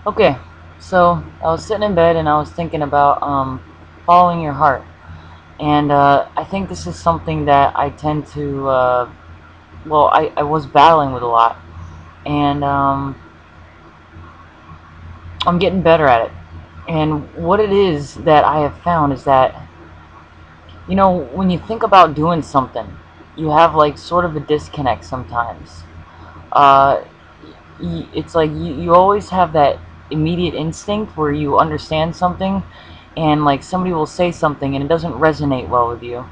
Okay, so I was sitting in bed and I was thinking about following your heart, and I think this is something that I tend to, I was battling with a lot, and I'm getting better at it. And what it is that I have found is that, when you think about doing something, you have like sort of a disconnect sometimes. Uh, it's like you always have that immediate instinct where you understand something, and like somebody will say something and it doesn't resonate well with you,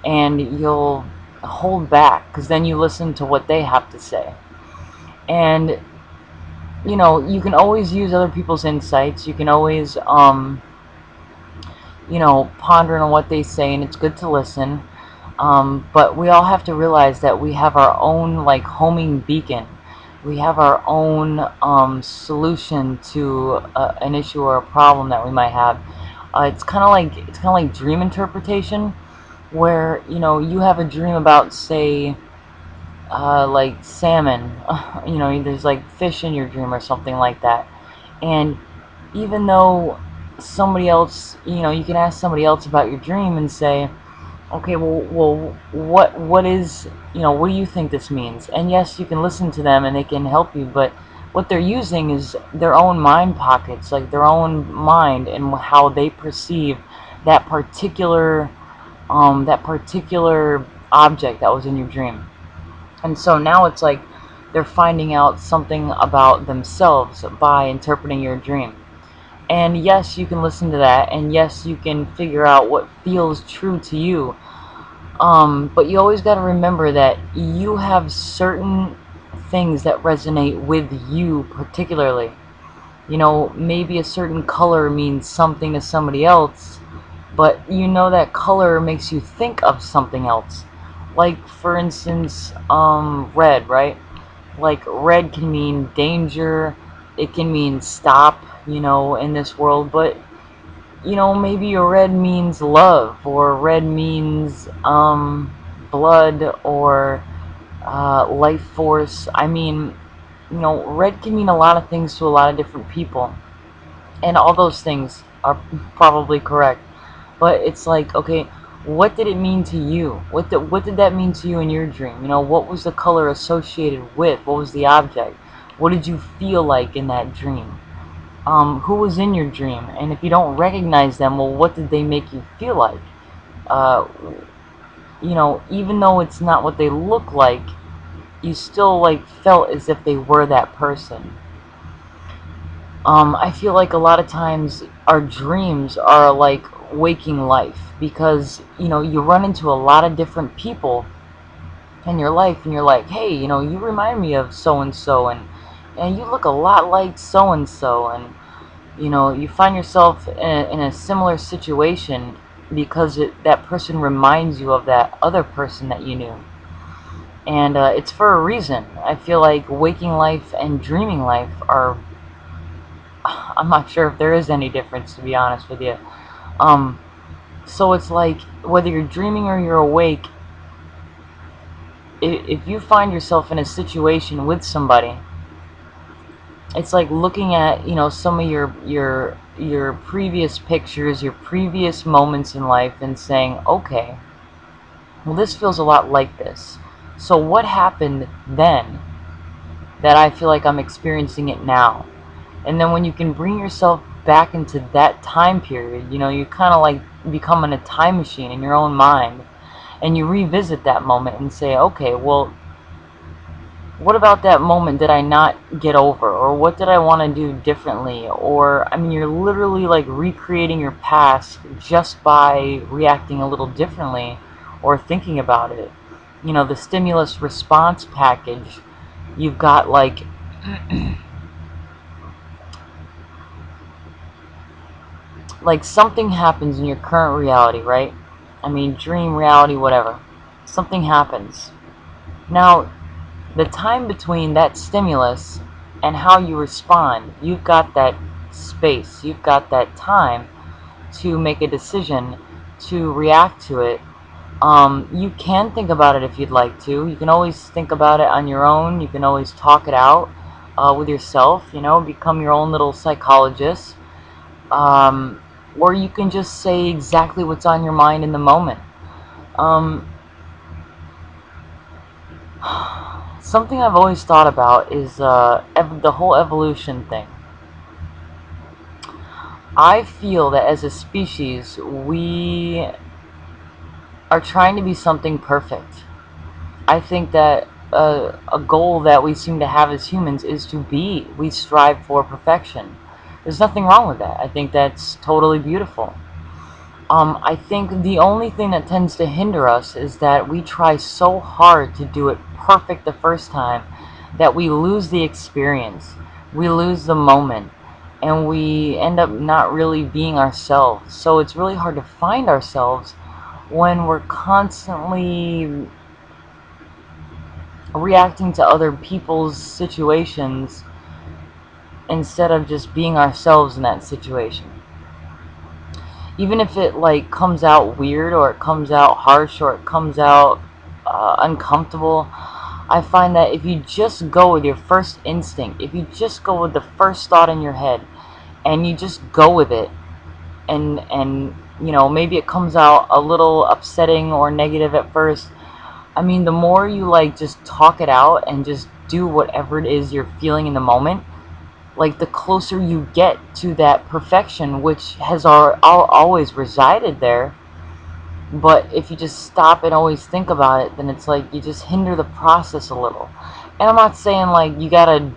and you'll hold back because then you listen to what they have to say. And you can always use other people's insights. You can always ponder on what they say, and it's good to listen. But we all have to realize that we have our own like homing beacon. We have our own solution to an issue or a problem that we might have. It's kind of like dream interpretation, where you have a dream about, say, like salmon. There's like fish in your dream or something like that, and even though somebody else, you can ask somebody else about your dream and say, okay, well, what is, what do you think this means? And yes, you can listen to them and they can help you, but what they're using is their own mind pockets, like their own mind and how they perceive that particular object that was in your dream. And so now it's like they're finding out something about themselves by interpreting your dream. And yes, you can listen to that, and yes, you can figure out what feels true to you. But you always got to remember that you have certain things that resonate with you particularly. Maybe a certain color means something to somebody else, but that color makes you think of something else. Like, for instance, red, right? Like, red can mean danger, it can mean stop, in this world, but maybe a red means love, or red means blood, or life force. I mean, red can mean a lot of things to a lot of different people, and all those things are probably correct. But it's like, okay, what did it mean to you? What did that mean to you in your dream? What was the color associated with? What was the object? What did you feel like in that dream? Who was in your dream? And if you don't recognize them, well, what did they make you feel like? Uh, even though it's not what they look like, you still like felt as if they were that person. I feel like a lot of times our dreams are like waking life, because you run into a lot of different people in your life, and you're like, hey, you remind me of so and so, and you look a lot like so and so, and you find yourself in a similar situation because that person reminds you of that other person that you knew. And it's for a reason. I feel like waking life and dreaming life are, I'm not sure if there is any difference, to be honest with you. Um, so it's like, whether you're dreaming or you're awake, if you find yourself in a situation with somebody, it's like looking at some of your previous pictures, your previous moments in life, and saying, okay, well, this feels a lot like this, so what happened then that I feel like I'm experiencing it now? And then when you can bring yourself back into that time period, you kind of like become in a time machine in your own mind, and you revisit that moment and say, okay, well, what about that moment did I not get over? Or what did I want to do differently? Or, I mean, you're literally like recreating your past just by reacting a little differently or thinking about it. The stimulus response package, you've got like something happens in your current reality, right? I mean, dream, reality, whatever. Something happens. Now, the time between that stimulus and how you respond, you've got that space, you've got that time to make a decision, to react to it. You can think about it if you'd like to. You can always think about it on your own. You can always talk it out. with yourself, become your own little psychologist, um, or you can just say exactly what's on your mind in the moment. Um, Something I've always thought about is the whole evolution thing. I feel that as a species, we are trying to be something perfect. I think that a goal that we seem to have as humans is we strive for perfection. There's nothing wrong with that. I think that's totally beautiful. I think the only thing that tends to hinder us is that we try so hard to do it perfect the first time that we lose the experience, we lose the moment, and we end up not really being ourselves. So it's really hard to find ourselves when we're constantly reacting to other people's situations instead of just being ourselves in that situation. Even if it like comes out weird, or it comes out harsh, or it comes out uncomfortable, I find that if you just go with your first instinct, if you just go with the first thought in your head, and you just go with it, and maybe it comes out a little upsetting or negative at first. I mean, the more you like just talk it out and just do whatever it is you're feeling in the moment, like the closer you get to that perfection, which has always resided there. But if you just stop and always think about it, then it's like you just hinder the process a little. And I'm not saying like you gotta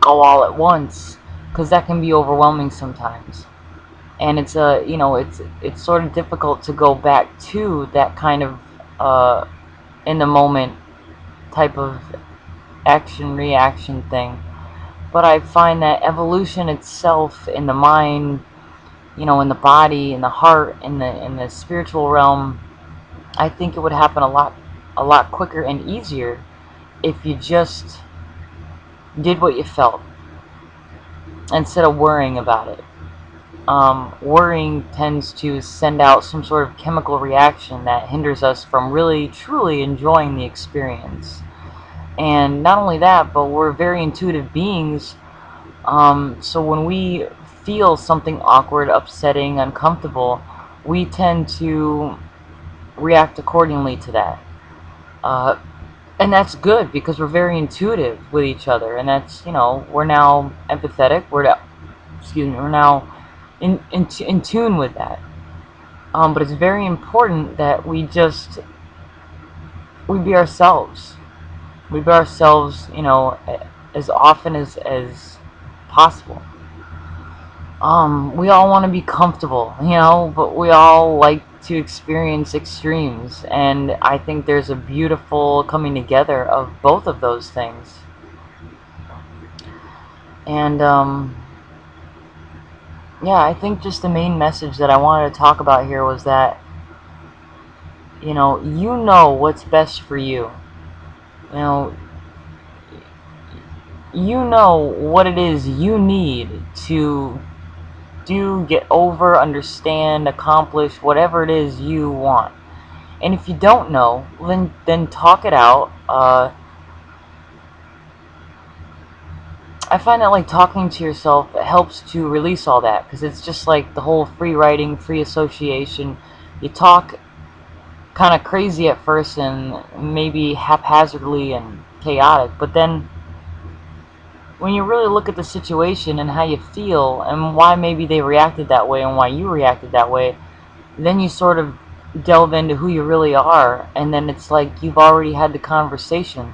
go all at once, because that can be overwhelming sometimes. And it's sort of difficult to go back to that kind of in the moment type of action reaction thing. But I find that evolution itself in the mind, in the body, in the heart, in the spiritual realm, I think it would happen a lot quicker and easier if you just did what you felt instead of worrying about it. Worrying tends to send out some sort of chemical reaction that hinders us from really truly enjoying the experience. And not only that, but we're very intuitive beings. So when we feel something awkward, upsetting, uncomfortable, we tend to react accordingly to that. Uh, and that's good because we're very intuitive with each other, and that's we're now empathetic. We're now in tune with that. But it's very important that we be ourselves. We be ourselves, as often as possible. We all want to be comfortable, but we all like to experience extremes, and I think there's a beautiful coming together of both of those things. And yeah, I think just the main message that I wanted to talk about here was that you know what's best for you. You know, you know what it is you need to do, get over, understand, accomplish whatever it is you want. And if you don't know, then talk it out. I find that like talking to yourself helps to release all that, because it's just like the whole free writing, free association. You talk kind of crazy at first and maybe haphazardly and chaotic, but then when you really look at the situation and how you feel and why maybe they reacted that way and why you reacted that way, then you sort of delve into who you really are, and then it's like you've already had the conversation,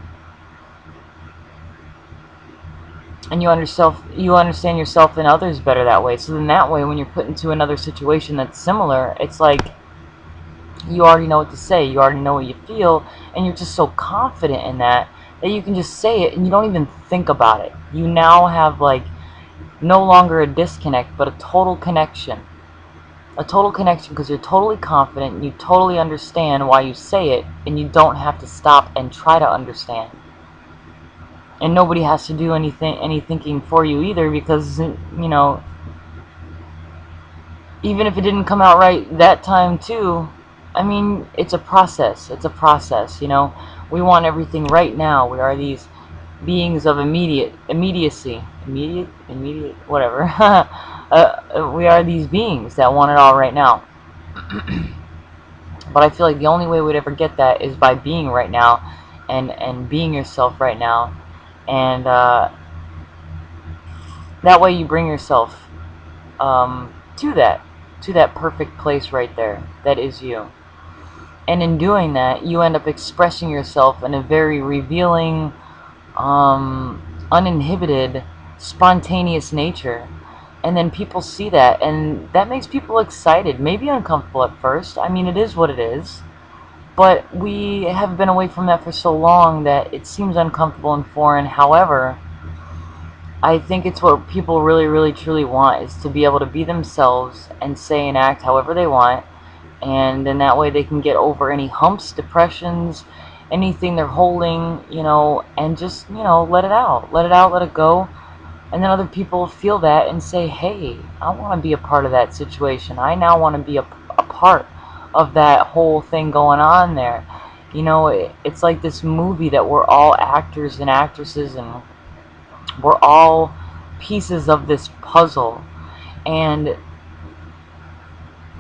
and you understand yourself and others better that way. So then that way, when you're put into another situation that's similar, it's like you already know what to say, you already know what you feel, and you're just so confident in that you can just say it and you don't even think about it. You now have like no longer a disconnect, but a total connection. A total connection, because you're totally confident and you totally understand why you say it, and you don't have to stop and try to understand. And nobody has to do any thinking for you either, because even if it didn't come out right that time too, I mean, it's a process. We want everything right now. We are these beings of immediate, whatever. We are these beings that want it all right now. But I feel like the only way we'd ever get that is by being right now, and being yourself right now, and that way you bring yourself to that perfect place right there that is you. And in doing that, you end up expressing yourself in a very revealing, uninhibited, spontaneous nature. And then people see that, and that makes people excited, maybe uncomfortable at first. I mean, it is what it is. But we have been away from that for so long that it seems uncomfortable and foreign. However, I think it's what people really, really, truly want, is to be able to be themselves and say and act however they want. And then that way they can get over any humps, depressions, anything they're holding, and just, let it out. Let it out, let it go. And then other people feel that and say, hey, I want to be a part of that situation. I now want to be a part of that whole thing going on there. It's like this movie that we're all actors and actresses, and we're all pieces of this puzzle. And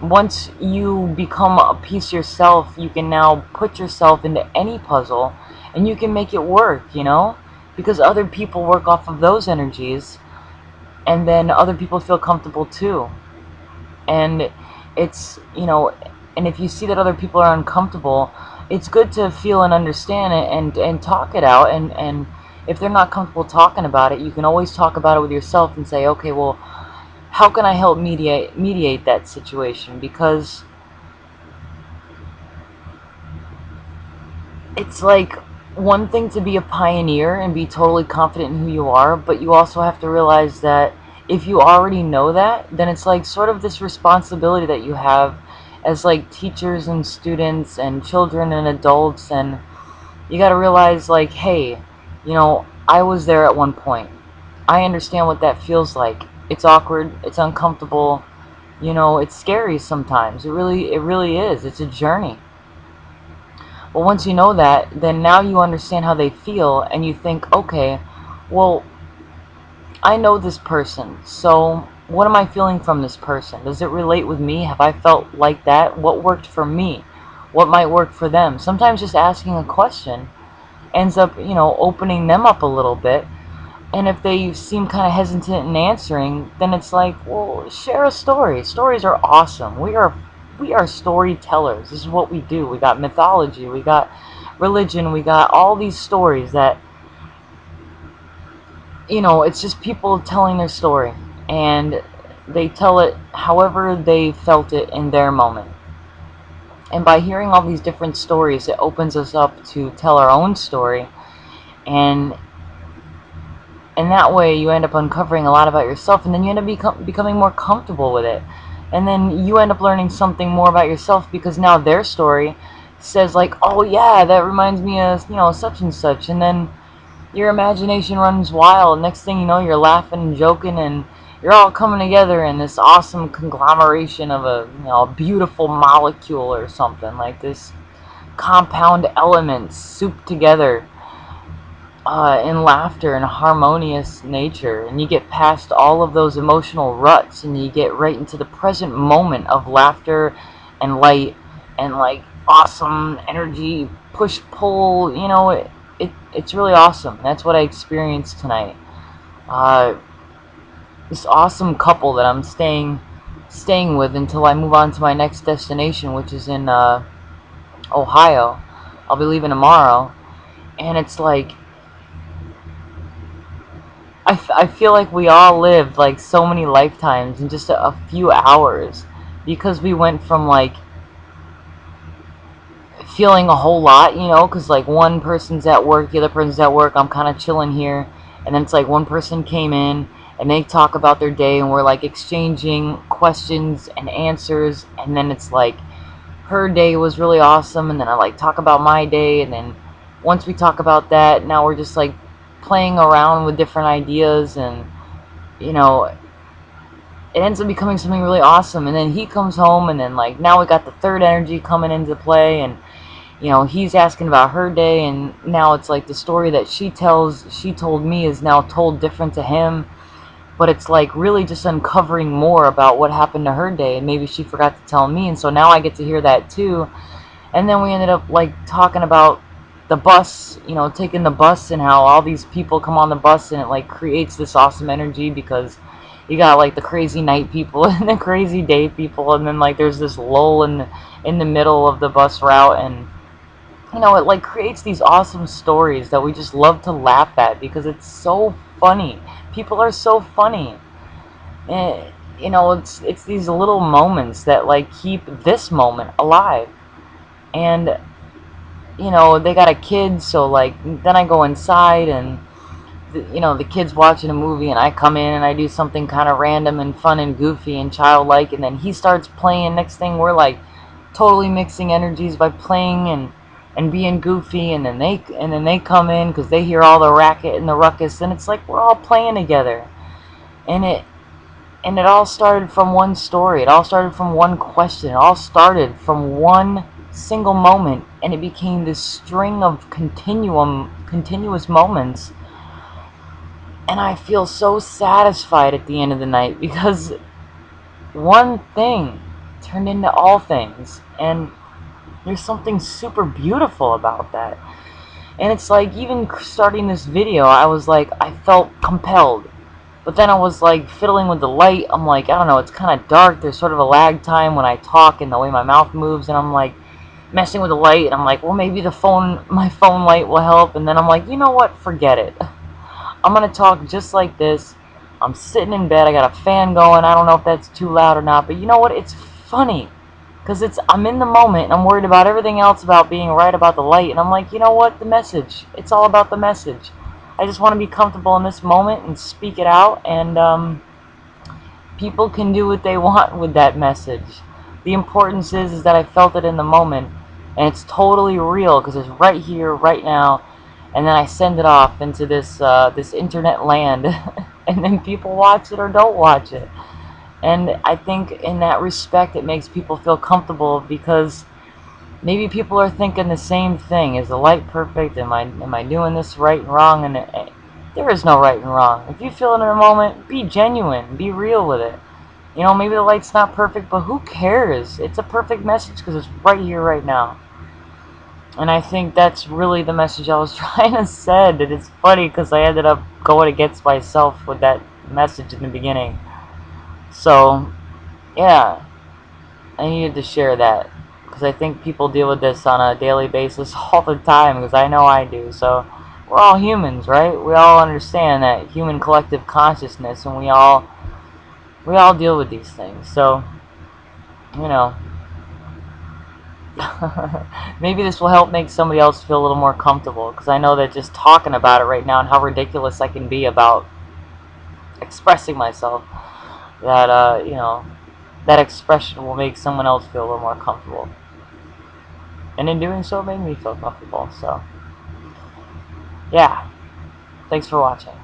once you become a piece yourself, you can now put yourself into any puzzle and you can make it work, because other people work off of those energies, and then other people feel comfortable too. And and if you see that other people are uncomfortable, it's good to feel and understand it, and talk it out. And if they're not comfortable talking about it, you can always talk about it with yourself and say, okay, well, how can I help mediate that situation? Because it's like one thing to be a pioneer and be totally confident in who you are, but you also have to realize that if you already know that, then it's like sort of this responsibility that you have as like teachers and students and children and adults. And you got to realize, like, hey, I was there at one point. I understand what that feels like. It's awkward, it's uncomfortable, it's scary sometimes. It really is. It's a journey. But once you know that, then now you understand how they feel, and you think, okay, well, I know this person, so what am I feeling from this person? Does it relate with me? Have I felt like that? What worked for me? What might work for them? Sometimes just asking a question ends up, opening them up a little bit. And if they seem kind of hesitant in answering, then it's like, well, share a story. Stories are awesome. We are storytellers. This is what we do. We got mythology, we got religion, we got all these stories that, it's just people telling their story, and they tell it however they felt it in their moment. And by hearing all these different stories, it opens us up to tell our own story, and that way you end up uncovering a lot about yourself, and then you end up becoming more comfortable with it. And then you end up learning something more about yourself, because now their story says, like, oh yeah, that reminds me of, such and such. And then your imagination runs wild. Next thing you know, you're laughing and joking, and you're all coming together in this awesome conglomeration of a beautiful molecule or something, like this compound elements souped together in laughter and harmonious nature. And you get past all of those emotional ruts, and you get right into the present moment of laughter and light and like awesome energy, push pull. It's really awesome. That's what I experienced tonight. uh, this awesome couple that I'm staying with until I move on to my next destination, which is in Ohio. I'll be leaving tomorrow. And it's like, I feel like we all lived like so many lifetimes in just a few hours, because we went from like feeling a whole lot, because like one person's at work, the other person's at work, I'm kind of chilling here, and then it's like one person came in and they talk about their day, and we're like exchanging questions and answers, and then it's like her day was really awesome, and then I like talk about my day, and then once we talk about that, now we're just like playing around with different ideas, and you know it ends up becoming something really awesome. And then he comes home, and then like now we got the third energy coming into play, and you know, he's asking about her day, and now it's like the story that she told me is now told different to him, but it's like really just uncovering more about what happened to her day, and maybe she forgot to tell me, and so now I get to hear that too. And then we ended up like talking about the bus, you know, taking the bus, and how all these people come on the bus, and it like creates this awesome energy, because you got like the crazy night people and the crazy day people, and then like there's this lull in the middle of the bus route, and you know, it like creates these awesome stories that we just love to laugh at because it's so funny. People are so funny. And, you know, it's these little moments that like keep this moment alive. And you know, they got a kid, so like then I go inside, and you know, the kid's watching a movie, and I come in and I do something kind of random and fun and goofy and childlike, and then he starts playing. Next thing, we're like totally mixing energies by playing and being goofy, and then they come in because they hear all the racket and the ruckus, and it's like we're all playing together. And it and it all started from one story. It all started from one question. It all started from one single moment, and it became this string of continuous moments. And I feel so satisfied at the end of the night because one thing turned into all things, and there's something super beautiful about that. And it's like, even starting this video, I was like, I felt compelled. But then I was like fiddling with the light. I'm like, I don't know, it's kind of dark. There's sort of a lag time when I talk and the way my mouth moves, and I'm like messing with the light, and I'm like, well, maybe my phone light will help. And then I'm like, you know what? Forget it. I'm gonna talk just like this. I'm sitting in bed. I got a fan going. I don't know if that's too loud or not, but you know what? It's funny. Because I'm in the moment, and I'm worried about everything else, about being right about the light. And I'm like, you know what? The message. It's all about the message. I just want to be comfortable in this moment and speak it out. And people can do what they want with that message. The importance is that I felt it in the moment. And it's totally real because it's right here, right now. And then I send it off into this internet land. And then people watch it or don't watch it. And I think in that respect, it makes people feel comfortable because maybe people are thinking the same thing. Is the light perfect? Am I doing this right and wrong? And there is no right and wrong. If you feel it in a moment, be genuine. Be real with it. You know, maybe the light's not perfect, but who cares? It's a perfect message because it's right here, right now. And I think that's really the message I was trying to send. And it's funny because I ended up going against myself with that message in the beginning. So, yeah, I needed to share that because I think people deal with this on a daily basis all the time, because I know I do. So we're all humans, right? We all understand that human collective consciousness, and we all deal with these things. So, you know, maybe this will help make somebody else feel a little more comfortable, because I know that just talking about it right now and how ridiculous I can be about expressing myself, that you know, that expression will make someone else feel a little more comfortable. And in doing so, it made me feel comfortable. So, yeah. Thanks for watching.